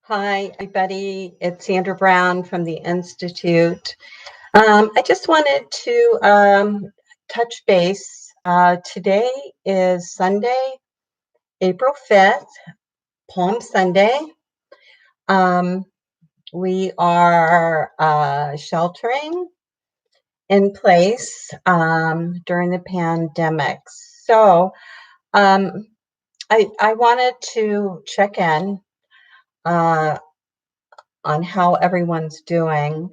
Hi, everybody. It's Sandra Brown from the Institute. I just wanted to touch base. Today is Sunday, April 5th, Palm Sunday. Um, we are sheltering in place during the pandemic. So I wanted to check in uh, on how everyone's doing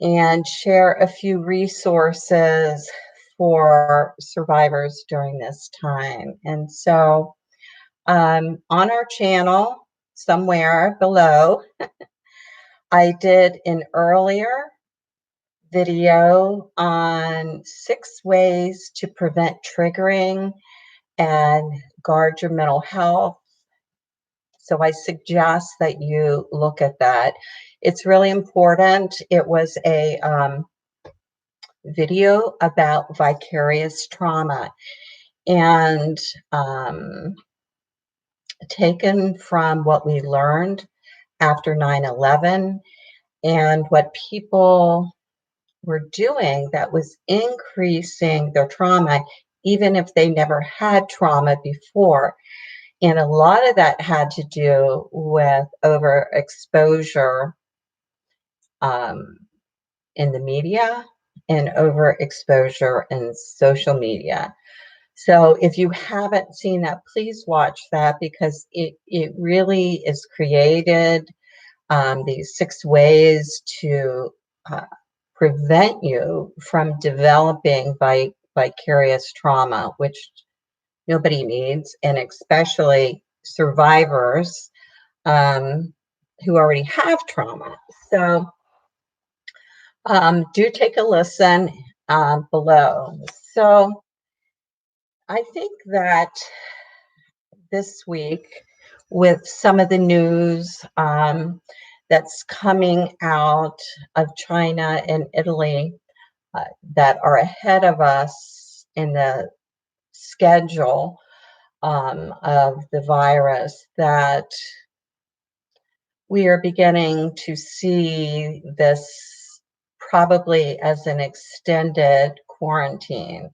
and share a few resources for survivors during this time. And so on our channel, somewhere below, I did an earlier video on 6 ways to prevent triggering and guard your mental health. So I suggest that you look at that. It's really important. It was a video about vicarious trauma and taken from what we learned after 9/11 and what people were doing that was increasing their trauma, even if they never had trauma before. And a lot of that had to do with overexposure in the media and overexposure in social media. So if you haven't seen that, please watch that because it really is created these 6 ways to uh, prevent you from developing vicarious trauma, which nobody needs, and especially survivors who already have trauma. So do take a listen below. So I think that this week, with some of the news that's coming out of China and Italy that are ahead of us in the schedule of the virus, that we are beginning to see this probably as an extended quarantine,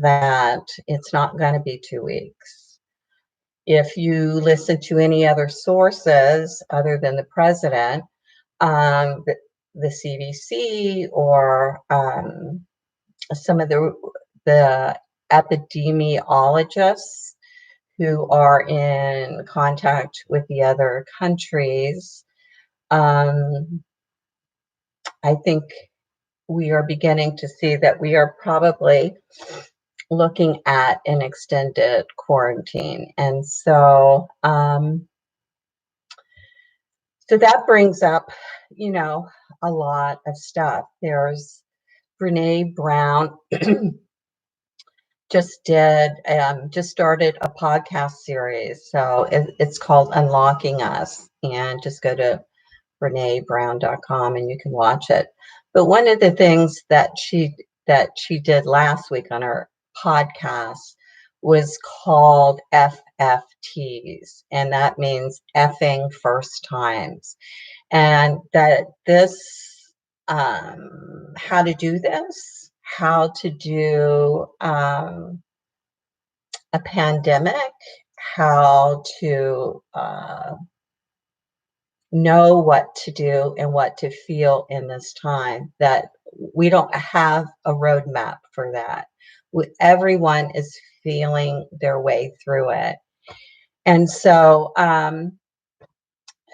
that it's not going to be 2 weeks. If you listen to any other sources other than the president, the CDC or some of the epidemiologists who are in contact with the other countries, I think we are beginning to see that we are probably looking at an extended quarantine. And so so that brings up, a lot of stuff. There's Brene Brown just started a podcast series. So it's called Unlocking Us, and just go to brenebrown.com and you can watch it. But one of the things that she did last week on her podcast was called FFTs, and that means effing first times. And that how to do this, how to do a pandemic, how to know what to do and what to feel in this time, that we don't have a roadmap for that. Everyone is feeling their way through it. And so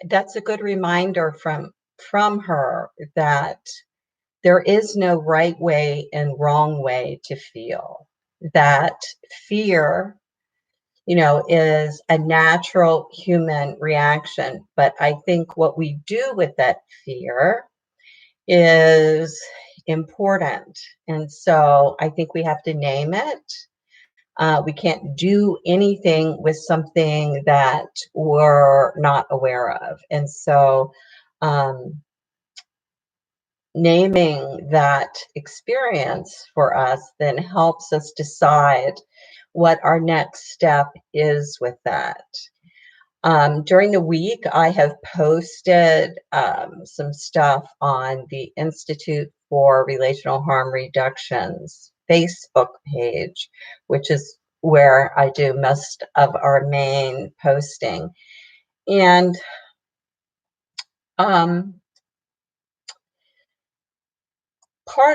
that's a good reminder from her that there is no right way and wrong way to feel. That fear, is a natural human reaction. But I think what we do with that fear is important. And so I think we have to name it. We can't do anything with something that we're not aware of. And so naming that experience for us then helps us decide what our next step is with that. During the week, I have posted some stuff on the Institute for Relational Harm Reduction's Facebook page, which is where I do most of our main posting. And part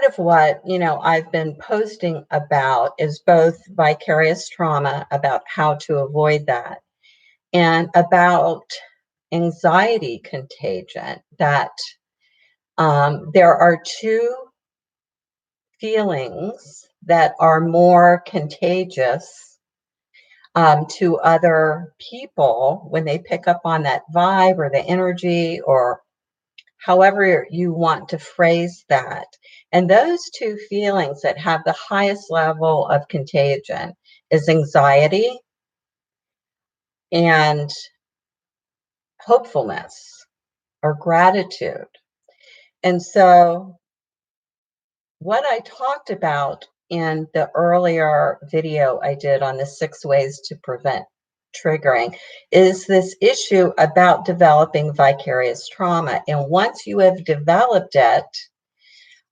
of what, I've been posting about is both vicarious trauma, about how to avoid that, and about anxiety contagion, that there are two feelings that are more contagious to other people when they pick up on that vibe or the energy, or however you want to phrase that. And those two feelings that have the highest level of contagion is anxiety and hopefulness or gratitude. And so what I talked about in the earlier video I did on the 6 ways to prevent triggering is this issue about developing vicarious trauma. And once you have developed it,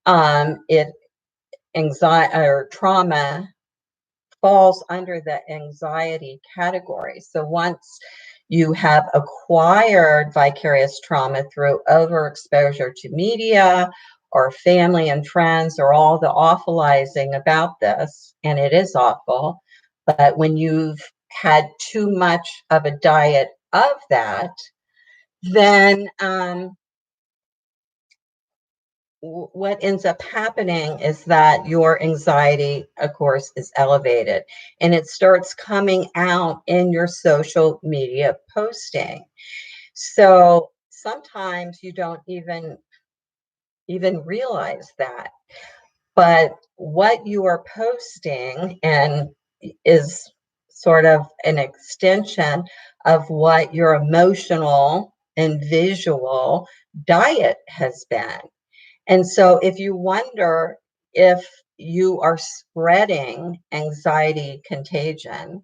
anxiety or trauma falls under the anxiety category. So once you have acquired vicarious trauma through overexposure to media or family and friends or all the awfulizing about this, and it is awful, but when you've had too much of a diet of that, then what ends up happening is that your anxiety, of course, is elevated, and it starts coming out in your social media posting. So sometimes you don't even realize that, but what you are posting and is sort of an extension of what your emotional and visual diet has been. And so if you wonder if you are spreading anxiety contagion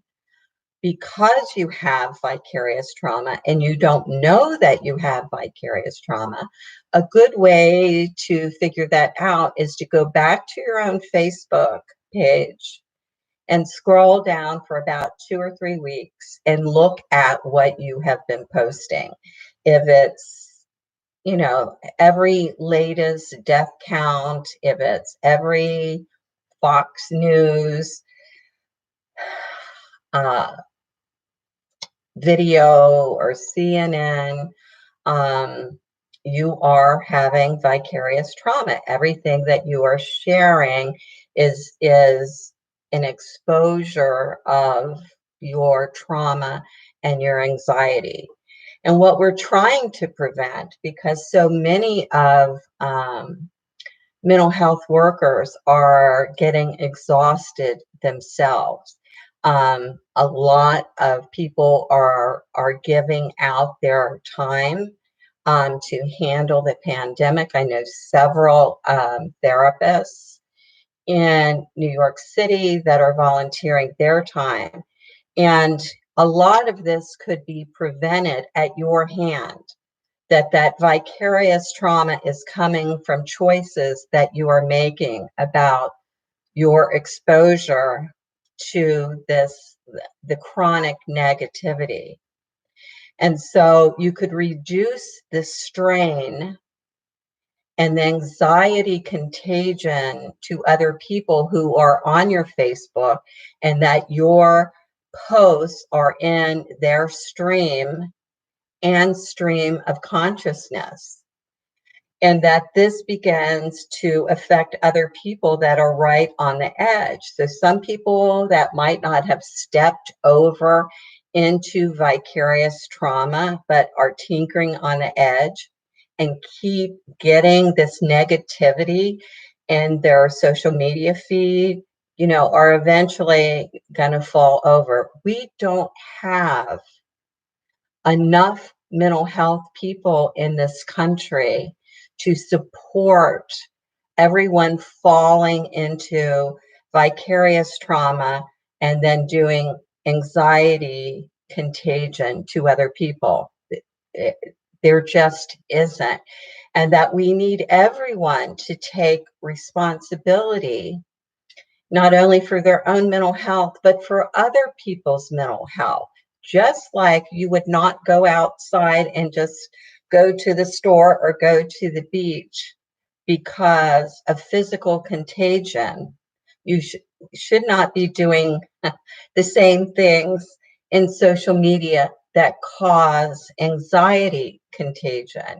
because you have vicarious trauma and you don't know that you have vicarious trauma, a good way to figure that out is to go back to your own Facebook page and scroll down for about 2 or 3 weeks and look at what you have been posting. If it's every latest death count, if it's every Fox News uh, video or CNN, you are having vicarious trauma. Everything that you are sharing is an exposure of your trauma and your anxiety. And what we're trying to prevent, because so many of mental health workers are getting exhausted themselves. A lot of people are giving out their time to handle the pandemic. I know several therapists in New York City that are volunteering their time. And a lot of this could be prevented at your hand, that vicarious trauma is coming from choices that you are making about your exposure to the chronic negativity. And so you could reduce the strain and the anxiety contagion to other people who are on your Facebook, and that your posts are in their stream and stream of consciousness, and that this begins to affect other people that are right on the edge. So some people that might not have stepped over into vicarious trauma but are tinkering on the edge and keep getting this negativity in their social media feed, are eventually going to fall over. We don't have enough mental health people in this country to support everyone falling into vicarious trauma and then doing anxiety contagion to other people. There just isn't. And that we need everyone to take responsibility, not only for their own mental health, but for other people's mental health. Just like you would not go outside and just go to the store or go to the beach because of physical contagion, you should not be doing the same things in social media that cause anxiety contagion.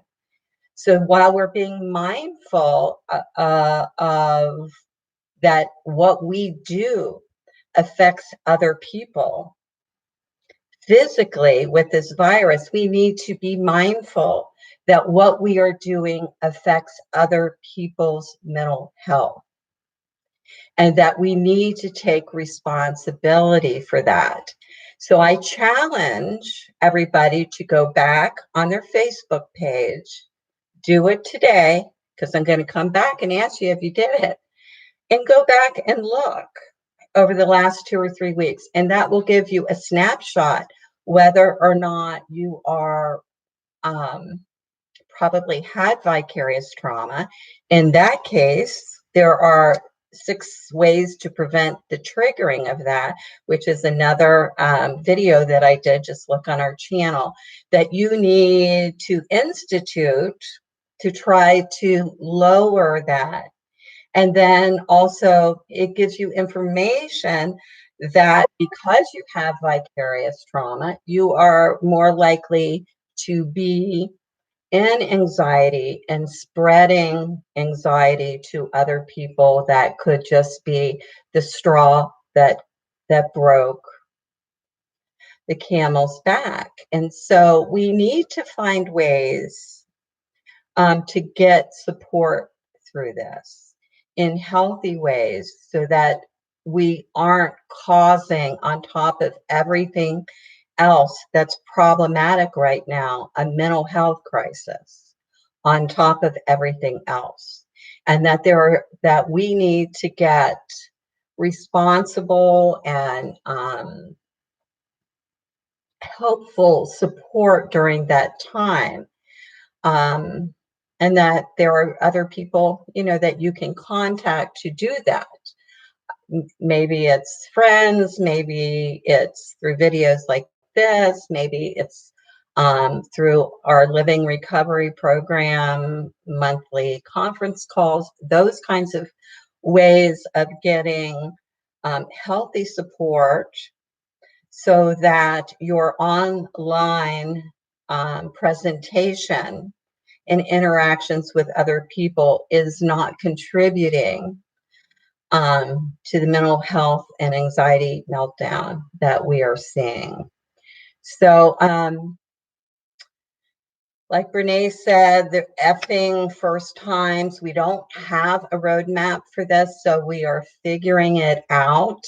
So while we're being mindful of that, what we do affects other people physically with this virus, we need to be mindful that what we are doing affects other people's mental health, and that we need to take responsibility for that. So I challenge everybody to go back on their Facebook page, do it today, because I'm going to come back and ask you if you did it, and go back and look over the last 2 or 3 weeks. And that will give you a snapshot whether or not you are probably had vicarious trauma. In that case, there are 6 ways to prevent the triggering of that, which is another video that I did. Just look on our channel, that you need to institute to try to lower that. And then also it gives you information that because you have vicarious trauma, you are more likely to be in anxiety and spreading anxiety to other people. That could just be the straw that broke the camel's back. And so we need to find ways to get support through this in healthy ways, so that we aren't causing, on top of everything else that's problematic right now, a mental health crisis on top of everything else. And that we need to get responsible and helpful support during that time. And that there are other people, that you can contact to do that. Maybe it's friends, maybe it's through videos like this, maybe it's through our Living Recovery program, monthly conference calls, those kinds of ways of getting healthy support, so that your online presentation and interactions with other people is not contributing to the mental health and anxiety meltdown that we are seeing. So, like Brene said, the effing first times, we don't have a roadmap for this, so we are figuring it out.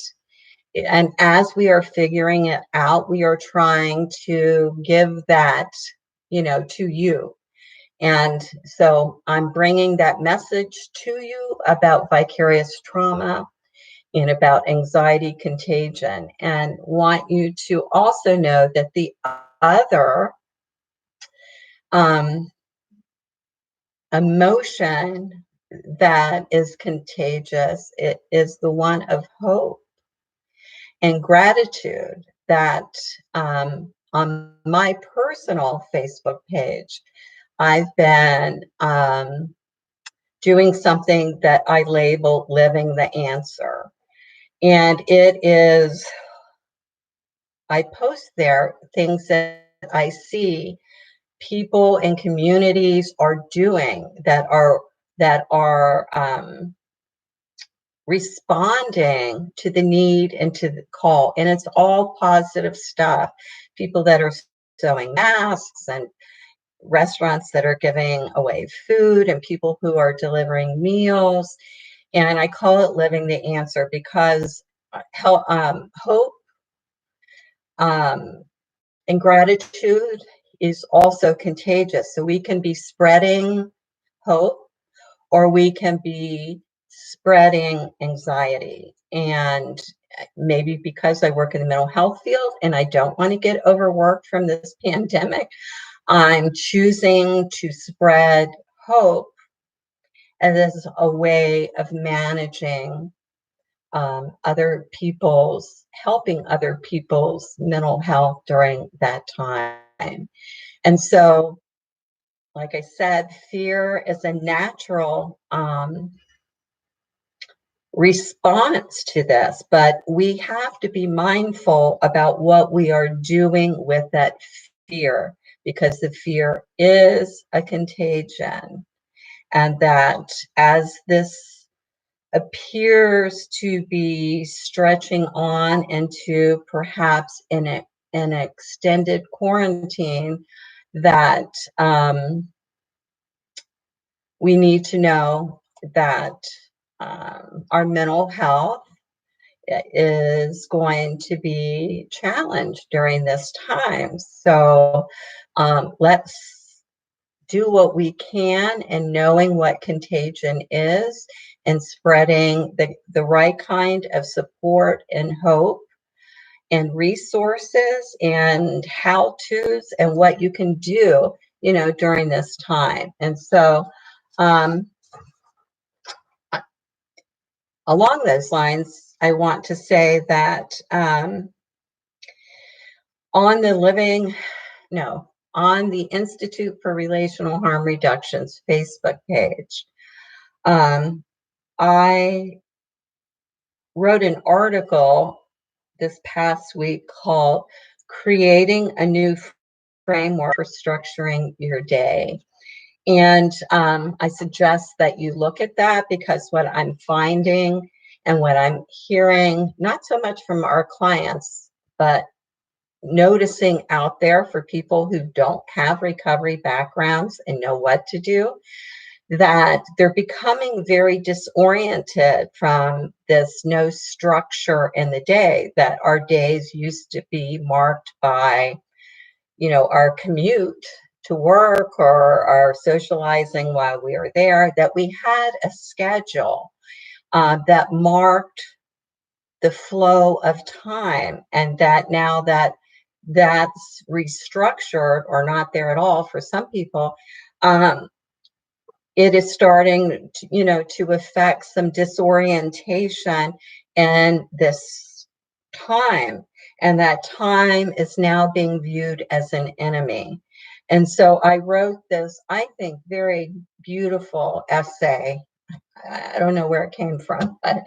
And as we are figuring it out, we are trying to give that, to you. And so I'm bringing that message to you about vicarious trauma and about anxiety contagion, and want you to also know that the other emotion that is contagious, it is the one of hope and gratitude. That on my personal Facebook page, I've been doing something that I label Living the Answer. And it is, I post there things that I see people and communities are doing that are responding to the need and to the call. And it's all positive stuff. People that are sewing masks, and restaurants that are giving away food, and people who are delivering meals. And I call it Living the Answer because hope and gratitude is also contagious. So we can be spreading hope, or we can be spreading anxiety. And maybe because I work in the mental health field and I don't want to get overworked from this pandemic, I'm choosing to spread hope as a way of managing helping other people's mental health during that time. And so, like I said, fear is a natural response to this, but we have to be mindful about what we are doing with that fear, because the fear is a contagion. And that as this appears to be stretching on into perhaps an extended quarantine, that we need to know that our mental health is going to be challenged during this time. So let's do what we can in knowing what contagion is and spreading the right kind of support and hope and resources and how-tos and what you can do, during this time. And so along those lines, I want to say that on the living, no, on the Institute for Relational Harm Reduction's Facebook page, I wrote an article this past week called Creating a New Framework for Structuring Your Day. And I suggest that you look at that, because what I'm finding and what I'm hearing, not so much from our clients, but noticing out there for people who don't have recovery backgrounds and know what to do, that they're becoming very disoriented from this no structure in the day, that our days used to be marked by, our commute to work or our socializing while we were there, that we had a schedule that marked the flow of time, and that now that that's restructured or not there at all for some people, it is starting to affect some disorientation in this time, and that time is now being viewed as an enemy. And so I wrote this, I think, very beautiful essay. I don't know where it came from, but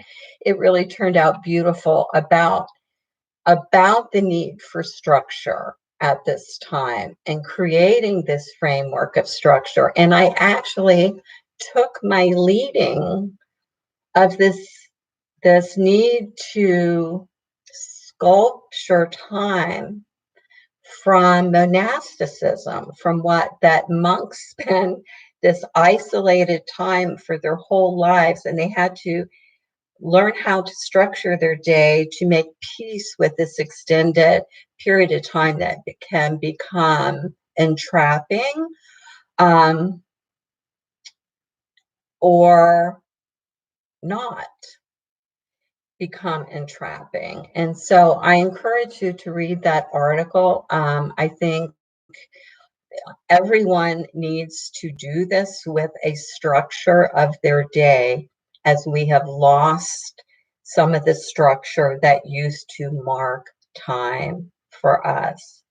it really turned out beautiful about the need for structure at this time and creating this framework of structure. And I actually took my leading of this need to sculpture time from monasticism, from what that monks spend this isolated time for their whole lives, and they had to learn how to structure their day to make peace with this extended period of time that can become entrapping, or not become entrapping. And so I encourage you to read that article. I think everyone needs to do this with a structure of their day, as we have lost some of the structure that used to mark time for us.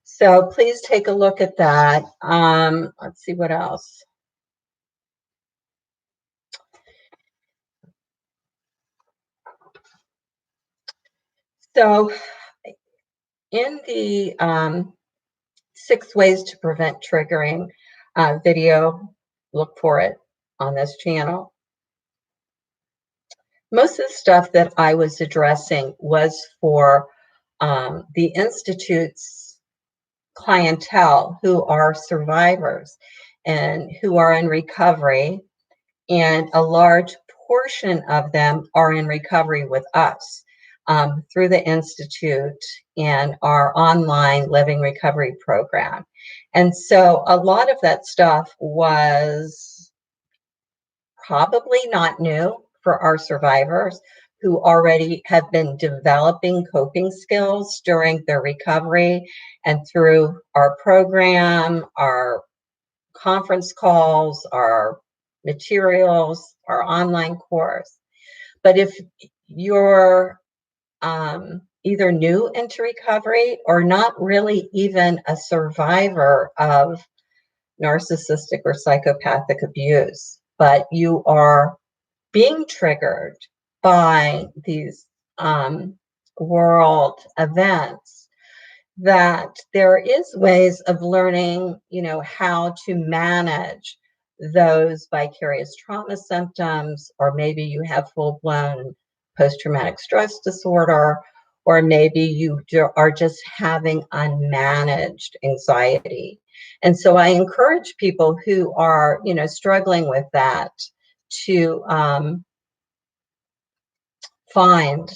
So please take a look at that. Let's see what else. So in the 6 ways to prevent triggering video, look for it on this channel. Most of the stuff that I was addressing was for the Institute's clientele, who are survivors and who are in recovery, and a large portion of them are in recovery with us through the Institute and our online living recovery program. And so a lot of that stuff was probably not new for our survivors who already have been developing coping skills during their recovery and through our program, our conference calls, our materials, our online course. But if you're either new into recovery or not really even a survivor of narcissistic or psychopathic abuse, but you are being triggered by these world events, that there is ways of learning, how to manage those vicarious trauma symptoms, or maybe you have full-blown post-traumatic stress disorder, or maybe you are just having unmanaged anxiety. And so I encourage people who are, struggling with that to find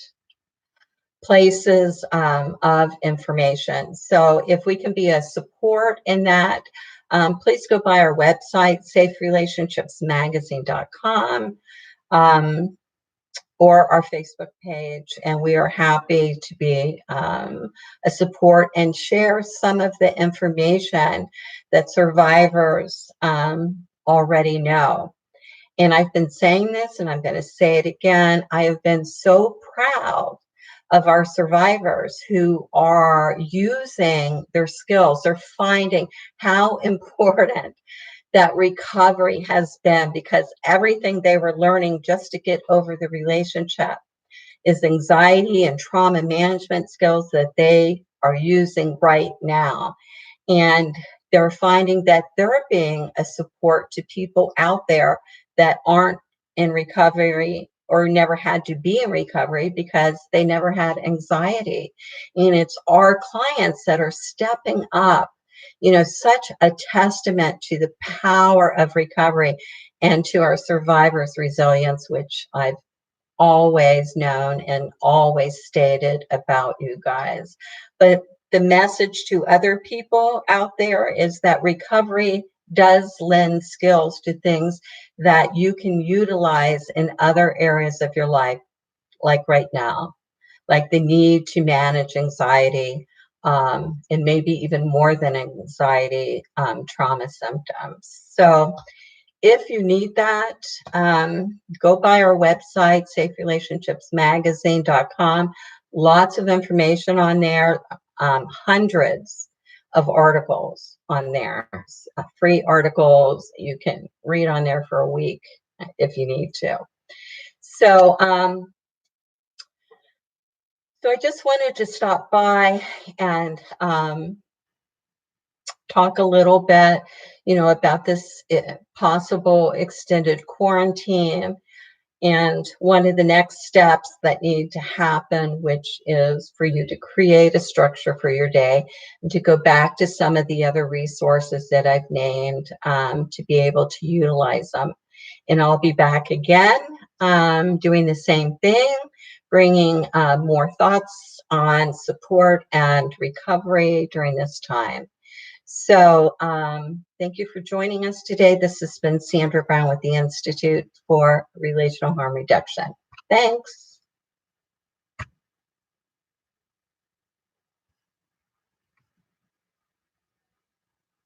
places of information. So if we can be a support in that, please go by our website, saferelationshipsmagazine.com, or our Facebook page, and we are happy to be a support and share some of the information that survivors already know. And I've been saying this, and I'm going to say it again. I have been so proud of our survivors who are using their skills. They're finding how important that recovery has been, because everything they were learning just to get over the relationship is anxiety and trauma management skills that they are using right now. And they're finding that they're being a support to people out there that aren't in recovery or never had to be in recovery because they never had anxiety. And it's our clients that are stepping up, such a testament to the power of recovery and to our survivors' resilience, which I've always known and always stated about you guys. But the message to other people out there is that recovery does lend skills to things that you can utilize in other areas of your life, like right now, like the need to manage anxiety, and maybe even more than anxiety, trauma symptoms. So if you need that, go by our website, saferelationshipsmagazine.com. Lots of information on there, hundreds of articles on there, free articles you can read on there for a week if you need to. So, so I just wanted to stop by and talk a little bit, about this possible extended quarantine, and one of the next steps that need to happen, which is for you to create a structure for your day and to go back to some of the other resources that I've named, to be able to utilize them. And I'll be back again, doing the same thing, bringing more thoughts on support and recovery during this time. So thank you for joining us today. This has been Sandra Brown with the Institute for Relational Harm Reduction. Thanks.